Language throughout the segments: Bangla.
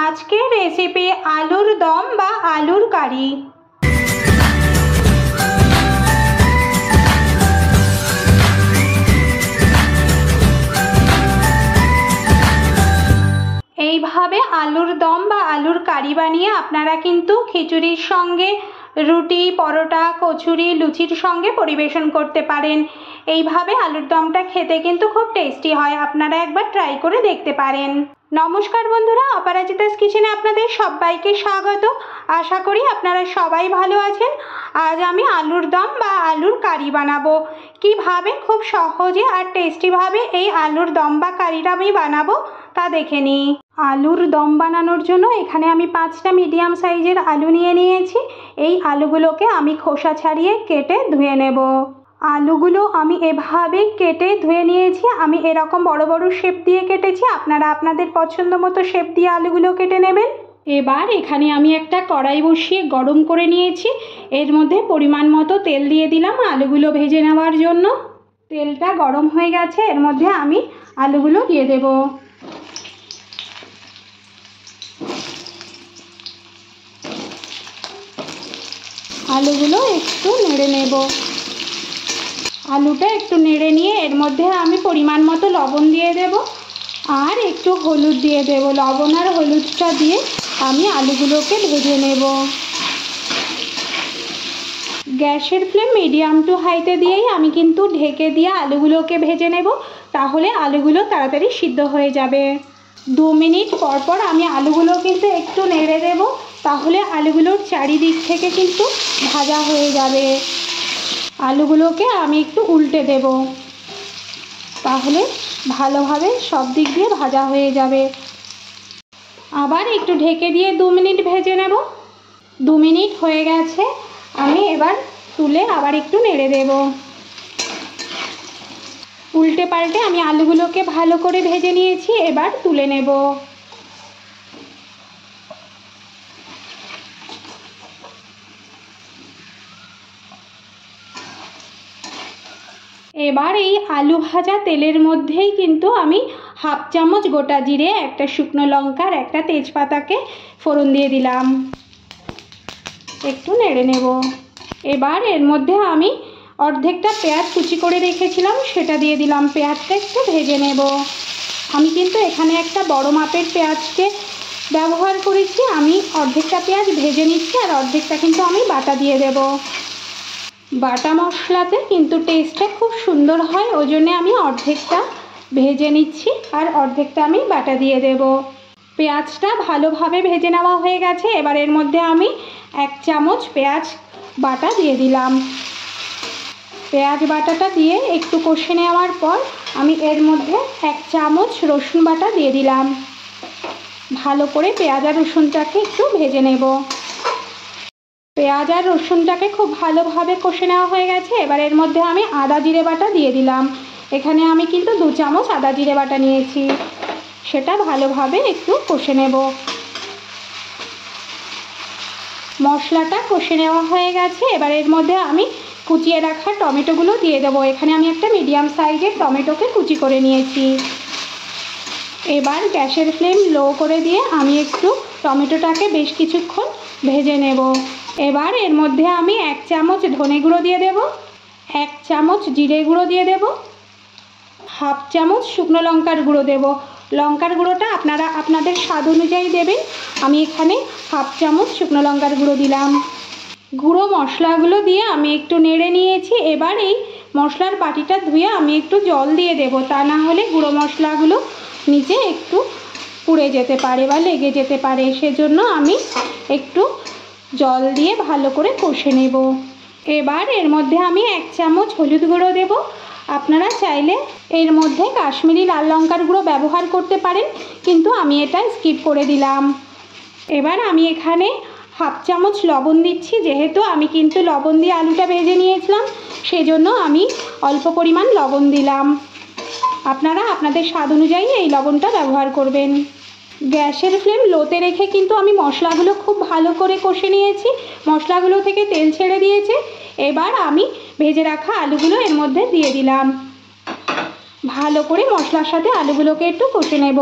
আজকের রেসিপি আলুর দম বা আলুর কারি। এইভাবে আলুর দম বা আলুর কারি বানিয়ে আপনারা কিন্তু খিচুড়ির সঙ্গে, রুটি, পরোটা, কচুরি, লুচির সঙ্গে পরিবেশন করতে পারেন। এইভাবে আলুর দমটা খেতে কিন্তু খুব টেস্টি হয়, আপনারা একবার ট্রাই করে দেখতে পারেন। নমস্কার বন্ধুরা, অপরাজিতাস কিচেনে আপনাদের সবাইকে স্বাগত। আশা করি আপনারা সবাই ভালো আছেন। আজ আমি আলুর দম বা আলুর কারি বানাবো। কিভাবে খুব সহজে আর টেস্টিভাবে এই আলুর দম বা কারিটা আমি বানাবো তা দেখে নিই। আলুর দম বানানোর জন্য এখানে আমি 5টা মিডিয়াম সাইজের আলু নিয়ে নিয়েছি। এই আলুগুলোকে আমি খোসা ছাড়িয়ে কেটে ধুয়ে নেব। আলুগুলো আমি এভাবেই কেটে ধুয়ে নিয়েছি। আমি এরকম বড় বড় শেপ দিয়ে কেটেছি, আপনারা আপনাদের পছন্দ মতো শেপ দিয়ে আলুগুলো কেটে নেবেন। এবার এখানে আমি একটা কড়াই বসিয়ে গরম করে নিয়েছি। এর মধ্যে পরিমাণ মতো তেল দিয়ে দিলাম আলুগুলো ভেজে নেওয়ার জন্য। তেলটা গরম হয়ে গেছে, এর মধ্যে আমি আলুগুলো দিয়ে দেব। আলুগুলো একটু নেড়ে নেব। আলুটা একটু নেড়ে নিয়ে এর মধ্যে আমি পরিমাণ মতো লবণ দিয়ে দেব আর একটু হলুদ দিয়ে দেব। লবণ আর হলুদটা দিয়ে আমি আলুগুলোকে ভেজে নেব। গ্যাসের ফ্লেম মিডিয়াম টু হাইতে দিয়েই আমি কিন্তু ঢেকে দিয়ে আলুগুলোকে ভেজে নেব, তাহলে আলুগুলো তাড়াতাড়ি সিদ্ধ হয়ে যাবে। 2 মিনিট পর পর আমি আলুগুলো কিন্তু একটু নেড়ে দেব, তাহলে আলুগুলোর চারিদিক থেকে কিন্তু ভাজা হয়ে যাবে। আলুগুলোকে আমি একটু উল্টে দেব, তাহলে ভালোভাবে সব দিক দিয়ে ভাজা হয়ে যাবে। আবার একটু ঢেকে দিয়ে 2 মিনিট ভেজে নেব। 2 মিনিট হয়ে গেছে, আমি এবার তুলে আবার একটু নেড়ে দেব। উল্টে পাল্টে আমি আলুগুলোকে ভালো করে ভেজে নিয়েছি, এবার তুলে নেব। এবার এই আলু ভাজা তেলের মধ্যেই কিন্তু আমি 1/2 চামচ গোটা জিরে, একটা শুকনো লঙ্কা আর একটা তেজপাতাকে ফোড়ন দিয়ে দিলাম। একটু নেড়ে নেব। এবার এর মধ্যে আমি অর্ধেকটা পেঁয়াজ কুচি করে রেখেছিলাম, সেটা দিয়ে দিলাম। পেঁয়াজটা একটু ভেজে নেব। আমি কিন্তু এখানে একটা বড় মাপের পেঁয়াজকে ব্যবহার করেছি। আমি অর্ধেকটা পেঁয়াজ ভেজে নিচ্ছি আর অর্ধেকটা কিন্তু আমি বাটা দিয়ে দেব। বাটা মশলাতে কিন্তু টেস্টটা খুব সুন্দর হয়, ওই জন্য আমি অর্ধেকটা ভেজে নিচ্ছি আর অর্ধেকটা আমি বাটা দিয়ে দেব। পেঁয়াজটা ভালোভাবে ভেজে নেওয়া হয়ে গেছে। এবার এর মধ্যে আমি 1 চামচ পেঁয়াজ বাটা দিয়ে দিলাম। পেঁয়াজ বাটাটা দিয়ে একটু কষে নেওয়ার পর আমি এর মধ্যে 1 চামচ রসুন বাটা দিয়ে দিলাম। ভালো করে পেঁয়াজ আর রসুনটাকে একটু ভেজে নেব। পেঁয়াজ আর রসুনটাকে খুব ভালোভাবে কষে নেওয়া হয়ে গেছে। এবার এর মধ্যে আমি আদা জিরে বাটা দিয়ে দিলাম। এখানে আমি কিন্তু 2 চামচ আদা জিরে বাটা নিয়েছি, সেটা ভালোভাবে একটু কষে নেব। মশলাটা কষে নেওয়া হয়ে গেছে। এবার এর মধ্যে আমি কুচিয়ে রাখা টমেটোগুলো দিয়ে দেবো। এখানে আমি একটা মিডিয়াম সাইজের টমেটোকে কুচি করে নিয়েছি। এবার গ্যাসের ফ্লেম লো করে দিয়ে আমি একটু টমেটোটাকে বেশ কিছুক্ষণ ভেজে নেব। এবার এর মধ্যে আমি 1 চামচ ধনে গুঁড়ো দিয়ে দেব, 1 চামচ জিরে গুঁড়ো দিয়ে দেব, 1/2 চামচ শুকনো লঙ্কার গুঁড়ো দেব। লঙ্কার গুঁড়োটা আপনারা আপনাদের স্বাদ অনুযায়ী দেবেন। আমি এখানে 1/2 চামচ শুকনো লঙ্কার গুঁড়ো দিলাম। গুঁড়ো মশলাগুলো দিয়ে আমি একটু নেড়ে নিয়েছি। এবার এই মশলার বাটিটা ধুয়ে আমি একটু জল দিয়ে দেব, তা না হলে গুঁড়ো মশলাগুলো নিচে একটু পুড়ে যেতে পারে বা লেগে যেতে পারে। সেজন্য আমি একটু জল দিয়ে ভালো করে কষে নেব। এবার এর মধ্যে আমি 1 চামচ হলুদ গুঁড়ো দেব। আপনারা চাইলে এর মধ্যে কাশ্মীরি লাল লঙ্কার গুঁড়ো ব্যবহার করতে পারেন, কিন্তু আমি এটা স্কিপ করে দিলাম। এবার আমি এখানে 1/2 চামচ লবণ দিচ্ছি। যেহেতু আমি কিন্তু লবণ দিয়ে আলুটা ভেজে নিয়েছিলাম, সেজন্য আমি অল্প পরিমাণ লবণ দিলাম। আপনারা আপনাদের স্বাদ অনুযায়ী এই লবণটা ব্যবহার করবেন। গ্যাসের ফ্লেম লোতে রেখে কিন্তু আমি মশলাগুলো খুব ভালো করে কষে নিয়েছি। মশলাগুলো থেকে তেল ছেড়ে দিয়েছে। এবার আমি ভেজে রাখা আলুগুলো এর মধ্যে দিয়ে দিলাম। ভালো করে মশলার সাথে আলুগুলোকে একটু কষে নেব।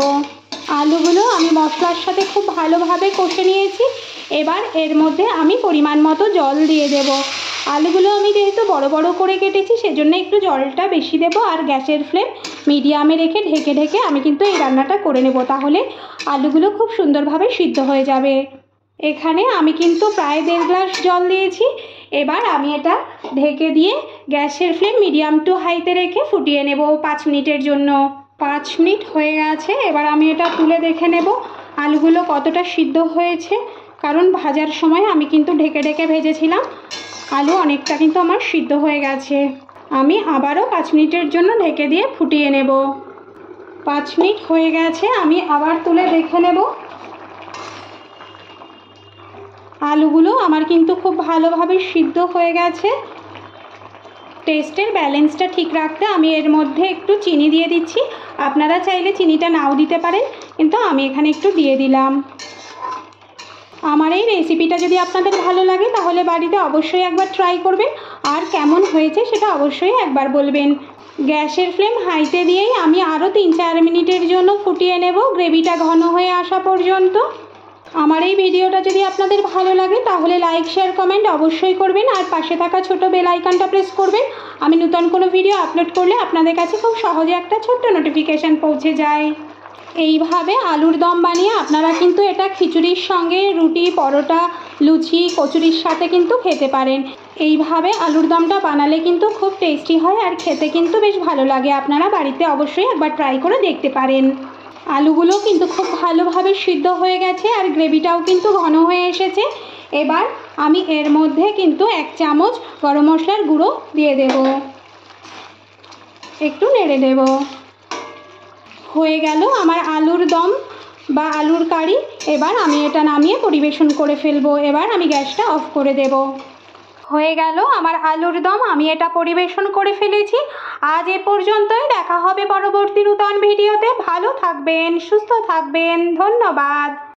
আলুগুলো আমি মশলার সাথে খুব ভালোভাবে কষে নিয়েছি। এবার এর মধ্যে আমি পরিমাণ মতো জল দিয়ে দেব। আলুগুলো আমি যেহেতু বড় বড় করে কেটেছি সেজন্য একটু জলটা বেশি দেব। আর গ্যাসের ফ্লেম মিডিয়ামে রেখে ঢেকে ঢেকে আমি কিন্তু এই রান্নাটা করে নেব, তাহলে আলুগুলো খুব সুন্দরভাবে সিদ্ধ হয়ে যাবে। এখানে আমি কিন্তু প্রায় 1.5 গ্লাস জল দিয়েছি। এবার আমি এটা ঢেকে দিয়ে গ্যাসের ফ্লেম মিডিয়াম টু হাইতে রেখে ফুটিয়ে নেব 5 মিনিটের জন্য। 5 মিনিট হয়ে গেছে। এবার আমি এটা তুলে দেখে নেব আলুগুলো কতটা সিদ্ধ হয়েছে, কারণ ভাজার সময় আমি কিন্তু ঢেকে ঢেকে ভেজেছিলাম। আলু অনেকটা কিন্তু আমার সিদ্ধ হয়ে গেছে। আমি আবারও 5 মিনিটের জন্য ঢেকে দিয়ে ফুটিয়ে নেব। 5 মিনিট হয়ে গেছে, আমি আবার তুলে দেখে নেব। আলুগুলো আমার কিন্তু খুব ভালোভাবে সিদ্ধ হয়ে গেছে। টেস্টের ব্যালেন্সটা ঠিক রাখতে আমি এর মধ্যে একটু চিনি দিয়ে দিচ্ছি। আপনারা চাইলে চিনিটা নাও দিতে পারেন, কিন্তু আমি এখানে একটু দিয়ে দিলাম। আমার এই রেসিপিটা যদি আপনাদের ভালো লাগে তাহলে বাড়িতে অবশ্যই একবার ট্রাই করবেন, আর কেমন হয়েছে সেটা অবশ্যই একবার বলবেন। গ্যাসের ফ্লেম হাইতে দিয়েই আমি আরও 3-4 মিনিটের জন্য ফুটিয়ে নেব, গ্রেভিটা ঘন হয়ে আসা পর্যন্ত। আমার এই ভিডিওটা যদি আপনাদের ভালো লাগে তাহলে লাইক, শেয়ার, কমেন্ট অবশ্যই করবেন, আর পাশে থাকা ছোট বেল আইকনটা প্রেস করবেন। আমি নতুন কোনো ভিডিও আপলোড করলে আপনাদের কাছে খুব সহজে একটা ছোট্ট নোটিফিকেশান পৌঁছে যায়। এইভাবে আলুর দম বানিয়ে আপনারা কিন্তু এটা খিচুড়ির সঙ্গে, রুটি, পরোটা, লুচি, কচুরির সাথে কিন্তু খেতে পারেন। এইভাবে আলুর দমটা বানালে কিন্তু খুব টেস্টি হয় আর খেতে কিন্তু বেশ ভালো লাগে। আপনারা বাড়িতে অবশ্যই একবার ট্রাই করে দেখতে পারেন। আলুগুলো কিন্তু খুব ভালোভাবে সিদ্ধ হয়ে গেছে আর গ্রেভিটাও কিন্তু ঘন হয়ে এসেছে। এবার আমি এর মধ্যে কিন্তু 1 চামচ গরম মশলার গুঁড়ো দিয়ে দেব, একটু নেড়ে দেব। হয়ে গেল আমার আলুর দম বা আলুর কারি। এবার আমি এটা নামিয়ে পরিবেশন করে ফেলবো। এবার আমি গ্যাসটা অফ করে দেব। হয়ে গেল আমার আলুর দম, আমি এটা পরিবেশন করে ফেলেছি। আজ এ পর্যন্তই, দেখা হবে পরবর্তী নতুন ভিডিওতে। ভালো থাকবেন, সুস্থ থাকবেন, ধন্যবাদ।